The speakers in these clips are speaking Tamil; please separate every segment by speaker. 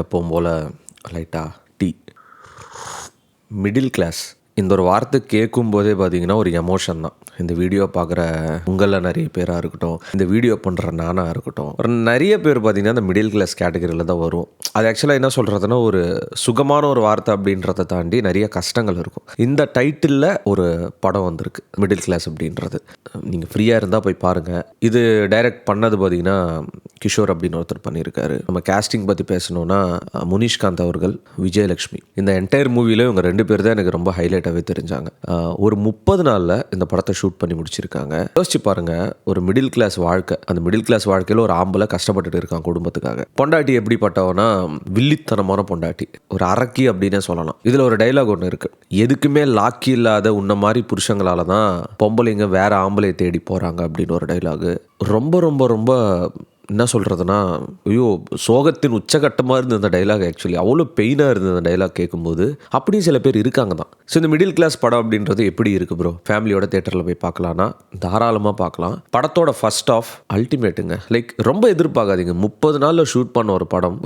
Speaker 1: எப்பவும் போல் லைட்டாக டீ. மிடில் கிளாஸ் இந்த ஒரு வார்த்தை கேட்கும்போதே பார்த்தீங்கன்னா ஒரு எமோஷன் தான். இந்த வீடியோ பார்க்குற உங்களில் நிறைய பேராக இருக்கட்டும், இந்த வீடியோ பண்ணுற நானாக இருக்கட்டும், ஒரு நிறைய பேர் பார்த்தீங்கன்னா இந்த மிடில் கிளாஸ் கேட்டகரியில் தான் வரும். அது ஆக்சுவலாக என்ன சொல்கிறதுனா ஒரு சுகமான ஒரு வார்த்தை அப்படின்றத தாண்டி நிறைய கஷ்டங்கள் இருக்கும். இந்த டைட்டிலில் ஒரு படம் வந்திருக்கு மிடில் கிளாஸ் அப்படின்றது. நீங்கள் ஃப்ரீயாக இருந்தால் போய் பாருங்கள். இது டைரக்ட் பண்ணது பார்த்தீங்கன்னா கிஷோர் அப்படின்னு ஒருத்தர் பண்ணியிருக்காரு. நம்ம கேஸ்டிங் பற்றி பேசணுன்னா முனிஷ்காந்த் அவர்கள், விஜயலட்சுமி. இந்த என்டையர் மூவியில் இவங்க 2 பேர் தான் எனக்கு ரொம்ப ஹைலைட்டாகவே தெரிஞ்சாங்க. ஒரு 30 நாளில் இந்த படத்தை ஷூட் பண்ணி முடிச்சிருக்காங்க. யோசிச்சு பாருங்க, ஒரு மிடில் கிளாஸ் வாழ்க்கை. அந்த மிடில் கிளாஸ் வாழ்க்கையில் ஒரு ஆம்பளை கஷ்டப்பட்டுட்டு இருக்கான் குடும்பத்துக்காக. பொண்டாட்டி எப்படிப்பட்டவனா, வில்லித்தனமான பொண்டாட்டி, ஒரு அரக்கி அப்படின்னே சொல்லலாம். இதில் ஒரு டைலாக் ஒன்று இருக்கு. எதுக்குமே லாக்கி இல்லாத உன்ன மாதிரி புருஷங்களால தான் பொம்பளைங்க வேற ஆம்பளையை தேடி போறாங்க அப்படின்னு ஒரு டைலாக். ரொம்ப ரொம்ப ரொம்ப என்ன சொல்கிறதுனா, ஐயோ சோகத்தின் உச்சகட்டமாக இருந்த அந்த டைலாக். ஆக்சுவலி அவ்வளோ பெயினாக இருந்தது அந்த டைலாக் கேட்கும்போது. அப்படியும் சில பேர் இருக்காங்க தான். ஸோ இந்த மிடில் கிளாஸ் படம் அப்படின்றது எப்படி இருக்குது ப்ரோ? ஃபேமிலியோட தேட்டரில் போய் பார்க்கலான்னா தாராளமாக பார்க்கலாம். படத்தோட ஃபர்ஸ்ட் ஆஃப் அல்டிமேட்டுங்க. லைக் ரொம்ப எதிர்பார்க்காதீங்க. 30 நாளில் ஷூட் பண்ண ஒரு படம்,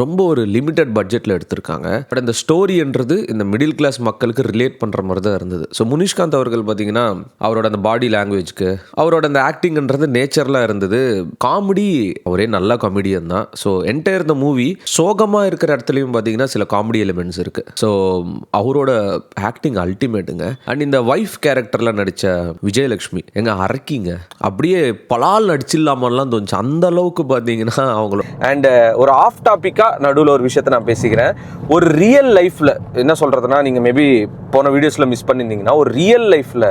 Speaker 1: ரொம்ப ஒரு லிமிட்டட் பட்ஜெட்டில் எடுத்திருக்காங்க. பட் இந்த ஸ்டோரின்றது இந்த மிடில் கிளாஸ் மக்களுக்கு ரிலேட் பண்ணுற மாதிரி தான் இருந்தது. ஸோ முனிஷ்காந்த் அவர்கள் பார்த்தீங்கன்னா அவரோட அந்த பாடி லாங்குவேஜ்க்கு, அவரோட அந்த ஆக்டிங்ன்றது நேச்சரலாக இருந்தது. காமெடி ஒரே நல்ல காமெடியன் தான். ஸோ என்டையர் இந்த மூவி சோகமாக இருக்கிற இடத்துலையும் பார்த்தீங்கன்னா சில காமெடி எலிமெண்ட்ஸ் இருக்குது. ஸோ அவரோட ஆக்டிங் அல்டிமேட்டுங்க. அண்ட் இந்த ஒய்ஃப் கேரக்டரில் நடித்த விஜயலட்சுமி எங்க அரக்கிங்க, அப்படியே பலால் நடிச்சிடலாமலாம் தோணுச்சு. அந்த அளவுக்கு பார்த்தீங்கன்னா அவங்களும். அண்ட் ஒரு ஆஃப் டாபிக்காக நடுவில் ஒரு விஷயத்தை நான் பேசிக்கிறேன். ஒரு ரியல் லைஃப்பில் என்ன சொல்கிறதுனா, நீங்கள் மேபி போன வீடியோஸில் மிஸ் பண்ணியிருந்தீங்கன்னா, ஒரு ரியல் லைஃப்பில்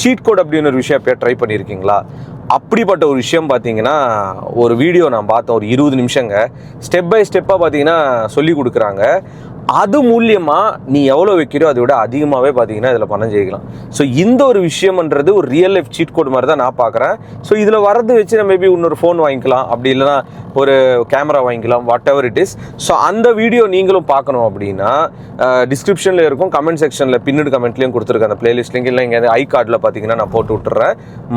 Speaker 1: சீட் கோட் அப்படின்னு ஒரு விஷயம் எப்போ ட்ரை பண்ணியிருக்கீங்களா? அப்படிப்பட்ட ஒரு விஷயம் பார்த்தீங்கன்னா ஒரு வீடியோ நான் பார்த்தேன். ஒரு 20 நிமிஷங்க ஸ்டெப் பை ஸ்டெப்பாக பார்த்தீங்கன்னா சொல்லி கொடுக்குறாங்க. அது மூலியமாக நீ எவ்வளோ வைக்கிறோ அதை விட அதிகமாகவே பார்த்தீங்கன்னா இதில் பணம் ஜெயிக்கலாம். ஸோ இந்த ஒரு விஷயம்ன்றது ஒரு ரியல் லைஃப் சீட் கோட் மாதிரி தான் நான் பார்க்குறேன். ஸோ இதில் வரது வச்சு நம்ம மேபி இன்னொரு ஃபோன் வாங்கிக்கலாம், அப்படி இல்லைனா ஒரு கேமரா வாங்கிக்கலாம், what ever it is. So அந்த வீடியோ நீங்களும் பார்க்கணும் அப்படின்னா டிஸ்கிரிப்ஷனில் இருக்கும், கமெண்ட் செக்ஷனில் பின்னடு கமெண்ட்லேயும் கொடுத்துருக்கேன். அந்த பிளேலிஸ்ட் லிங்க் இல்லை எங்கேயாவது ஐ கார்டில் பார்த்தீங்கன்னா நான் போட்டு விட்டுறேன்.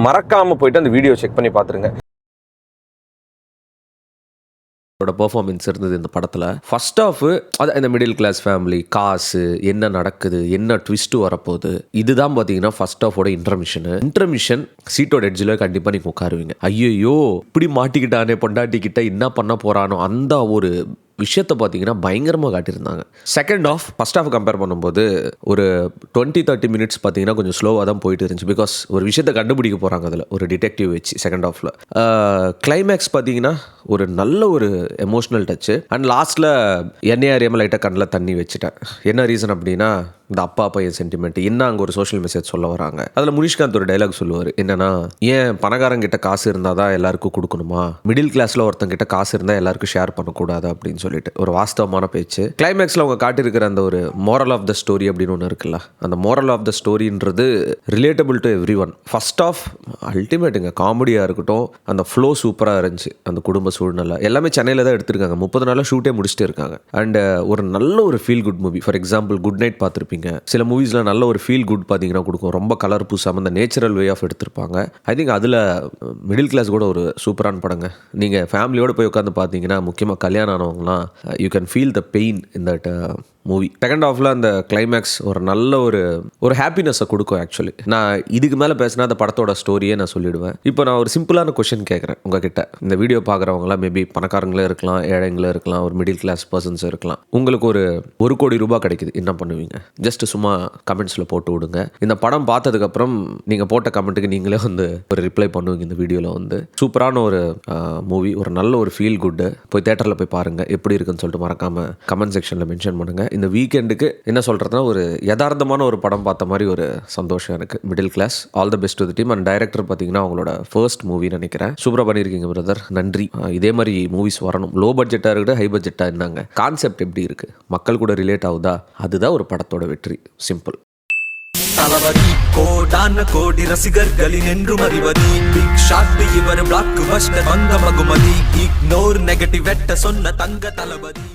Speaker 1: மறக்காமல் போயிட்டு அந்த வீடியோ செக் பண்ணி பார்த்துருங்க. பெர்ஃபார்மன்ஸ் இருந்தது இந்த படத்தில். ஃபர்ஸ்ட் ஆஃப் அது இந்த மிடில் கிளாஸ் ஃபேமிலி, காசு என்ன நடக்குது, என்ன ட்விஸ்ட்டு வரப்போகுது, இதுதான் பார்த்தீங்கன்னா ஃபர்ஸ்ட் ஆஃபோட இன்டர்மிஷன் சீட்டோட எட்ஜில் கண்டிப்பாக நீங்கள் உட்காருவீங்க. ஐயோ இப்படி மாட்டிக்கிட்டானே பொண்டாட்டிக்கிட்ட என்ன பண்ண போகிறானோ அந்த ஒரு விஷயத்தை பார்த்தீங்கன்னா பயங்கரமாக காட்டியிருந்தாங்க. Second half first half compare பண்ணும்போது ஒரு 20-30 மினிட்ஸ் பார்த்தீங்கன்னா கொஞ்சம் ஸ்லோவாக தான் போயிட்டு இருந்துச்சு. பிகாஸ் ஒரு விஷயத்தை கண்டுபிடிக்க போகிறாங்க அதில் ஒரு டிடெக்டிவ் வச்சு. செகண்ட் ஆஃபில் கிளைமேக்ஸ் பார்த்தீங்கன்னா ஒரு நல்ல ஒரு எமோஷ்னல் டச்சு. அண்ட் லாஸ்ட்டில் என்னையே அறியாமல் லைட்டாக கண்ணில் தண்ணி வச்சுட்டேன். என்ன ரீசன் அப்படின்னா, இந்த அப்பா பையன் சென்டிமெண்ட் என்ன அங்கே ஒரு சோஷியல் மெசேஜ் சொல்ல வராங்க. அதில் முனிஷ்காந்த் ஒரு டைலாக் சொல்லுவார். என்னன்னா, ஏன் பணக்காரங்கிட்ட காசு இருந்தால் தான் எல்லாருக்கும் கொடுக்கணுமா, மிடில் கிளாஸில் ஒருத்தங்கிட்ட காசு இருந்தால் எல்லாருக்கும் ஷேர் பண்ணக்கூடாது அப்படின்னு சொல்லிட்டு ஒரு வாஸ்தவமான பேச்சு. கிளைமேக்ஸில் அவங்க காட்டியிருக்கிற அந்த ஒரு மோரல் ஆஃப் த ஸ்டோரி அப்படின்னு ஒன்று இருக்குல்ல, அந்த மோரல் ஆஃப் த ஸ்டோரின்றது relatable to everyone. First half அல்டிமேட்டுங்க. காமெடியாக இருக்கட்டும், அந்த ஃப்ளோ சூப்பராக இருந்துச்சு. அந்த குடும்ப சூழ்நிலை எல்லாமே சென்னையில் தான் எடுத்திருக்காங்க. 30 நாளில் ஷூட்டே முடிச்சுட்டு இருக்காங்க. அண்ட் ஒரு நல்ல ஒரு feel good movie. For example good night பார்த்துருப்பீங்க. சில மூவிஸில் நல்ல ஒரு ஃபீல் குட் பார்த்தீங்கன்னா கொடுக்கும். ரொம்ப கலர் பூசாமல் அந்த நேச்சுரல் வே ஆஃப் எடுத்திருப்பாங்க. ஐ திங்க் அதில் மிடில் கிளாஸ் கூட ஒரு சூப்பரான படங்க. நீங்கள் ஃபேமிலியோடு போய் உட்காந்து பார்த்தீங்கன்னா, முக்கியமாக கல்யாணம் ஆனவங்களாம், you can feel the pain in that movie. Second ஆஃபில் அந்த கிளைமேக்ஸ் ஒரு நல்ல ஒரு ஹாப்பினஸை கொடுக்கும். ஆக்சுவலி நான் இதுக்கு மேலே பேசினா அந்த படத்தோட ஸ்டோரியே நான் சொல்லிடுவேன். இப்போ நான் ஒரு சிம்பிளான கொஷின் கேட்குறேன் உங்ககிட்ட. இந்த வீடியோ பார்க்குறவங்களாம் மேபி பணக்காரங்களே இருக்கலாம், ஏழைங்களே இருக்கலாம், ஒரு மிடில் கிளாஸ் பர்சன்ஸ் இருக்கலாம். உங்களுக்கு ஒரு 1 கோடி ரூபாய் கிடைக்குது, என்ன பண்ணுவீங்க? ஜஸ்ட் சும்மா கமெண்ட்ஸில் போட்டு விடுங்க. இந்த படம் பார்த்ததுக்கப்புறம் நீங்கள் போட்ட கமெண்ட்டுக்கு நீங்களே ஒரு ரிப்ளை பண்ணுவீங்க. இந்த வீடியோவில் சூப்பரான ஒரு மூவி, ஒரு நல்ல ஒரு ஃபீல் குட்டு. போய் தேட்டரில் போய் பாருங்கள், எப்படி இருக்குன்னு சொல்லிட்டு மறக்காமல் கமெண்ட் செக்ஷனில் மென்ஷன் பண்ணுங்கள். இந்த வீக்கெண்டுக்கு என்ன சொல்கிறதுனா, ஒரு யதார்த்தமான ஒரு படம் பார்த்த மாதிரி ஒரு சந்தோஷம் எனக்கு. Middle class, all the best to the team. And director பார்த்தீங்கன்னா அவங்களோட ஃபர்ஸ்ட் மூவி நினைக்கிறேன். சூப்பராக பண்ணியிருக்கீங்க பிரதர், நன்றி. இதே மாதிரி மூவிஸ் வரணும். லோ பட்ஜெட்டாக இருக்கட்டும், ஹை பட்ஜெட்டாக இருந்தாங்க, கான்செப்ட் எப்படி இருக்குது, மக்கள் கூட ரிலேட் ஆகுதா, அதுதான் ஒரு படத்தோட வெற்றி. சிம்பிள்.
Speaker 2: தளபதி கோடான கோடி ரசிகர்களின் என்றும் அறிவதி, பிக் ஷாட் இவர் பிளாக் பஸ்டர் வந்த மகுமதி, இக்னோர் நெகட்டிவ் வெட்ட சொன்ன தங்க தளபதி.